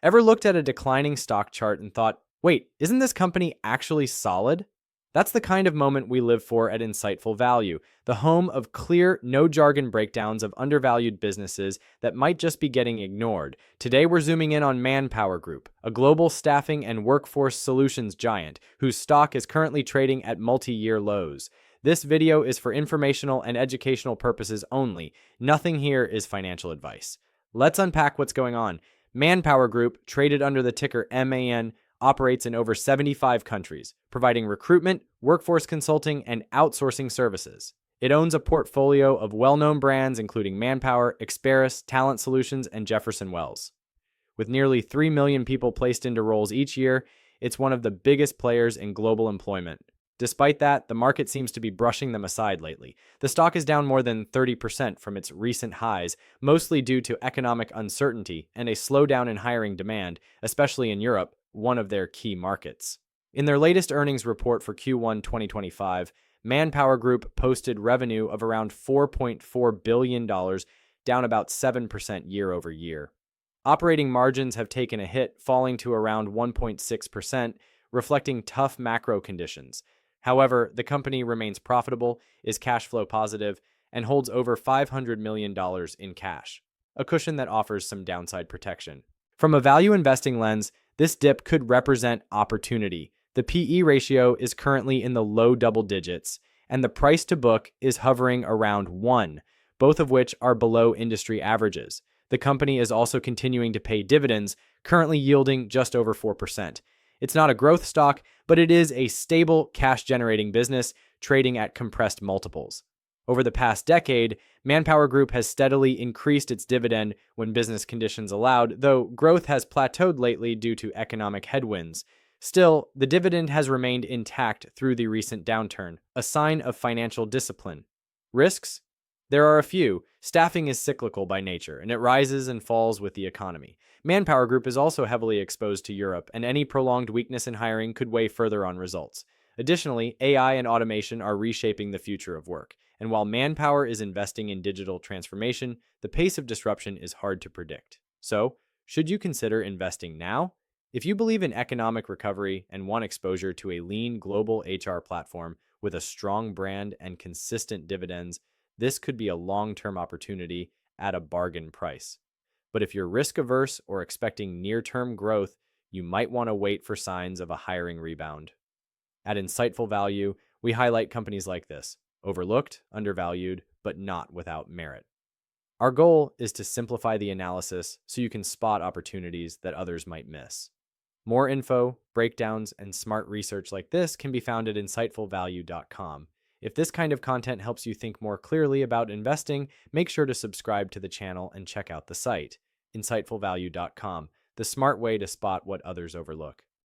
Ever looked at a declining stock chart and thought, wait, isn't this company actually solid? That's the kind of moment we live for at Insightful Value, the home of clear, no jargon breakdowns of undervalued businesses that might just be getting ignored. Today we're zooming in on ManpowerGroup, a global staffing and workforce solutions giant whose stock is currently trading at multi-year lows. This video is for informational and educational purposes only. Nothing here is financial advice. Let's unpack what's going on. ManpowerGroup, traded under the ticker MAN, operates in over 75 countries, providing recruitment, workforce consulting, and outsourcing services. It owns a portfolio of well-known brands including Manpower, Experis, Talent Solutions, and Jefferson Wells. With nearly 3 million people placed into roles each year, it's one of the biggest players in global employment. Despite that, the market seems to be brushing them aside lately. The stock is down more than 30% from its recent highs, mostly due to economic uncertainty and a slowdown in hiring demand, especially in Europe, one of their key markets. In their latest earnings report for Q1 2025, ManpowerGroup posted revenue of around $4.4 billion, down about 7% year over year. Operating margins have taken a hit, falling to around 1.6%, reflecting tough macro conditions. However, the company remains profitable, is cash flow positive, and holds over $500 million in cash, a cushion that offers some downside protection. From a value investing lens, this dip could represent opportunity. The PE ratio is currently in the low double digits, and the price to book is hovering around 1, both of which are below industry averages. The company is also continuing to pay dividends, currently yielding just over 4%. It's not a growth stock, but it is a stable, cash-generating business trading at compressed multiples. Over the past decade, ManpowerGroup has steadily increased its dividend when business conditions allowed, though growth has plateaued lately due to economic headwinds. Still, the dividend has remained intact through the recent downturn, a sign of financial discipline. Risks? There are a few. Staffing is cyclical by nature, and it rises and falls with the economy. ManpowerGroup is also heavily exposed to Europe, and any prolonged weakness in hiring could weigh further on results. Additionally, AI and automation are reshaping the future of work, and while Manpower is investing in digital transformation, the pace of disruption is hard to predict. So, should you consider investing now? If you believe in economic recovery and want exposure to a lean global HR platform with a strong brand and consistent dividends, this could be a long-term opportunity at a bargain price. But if you're risk-averse or expecting near-term growth, you might want to wait for signs of a hiring rebound. At Insightful Value, we highlight companies like this: overlooked, undervalued, but not without merit. Our goal is to simplify the analysis so you can spot opportunities that others might miss. More info, breakdowns, and smart research like this can be found at InsightfulValue.com. If this kind of content helps you think more clearly about investing, make sure to subscribe to the channel and check out the site, InsightfulValue.com, the smart way to spot what others overlook.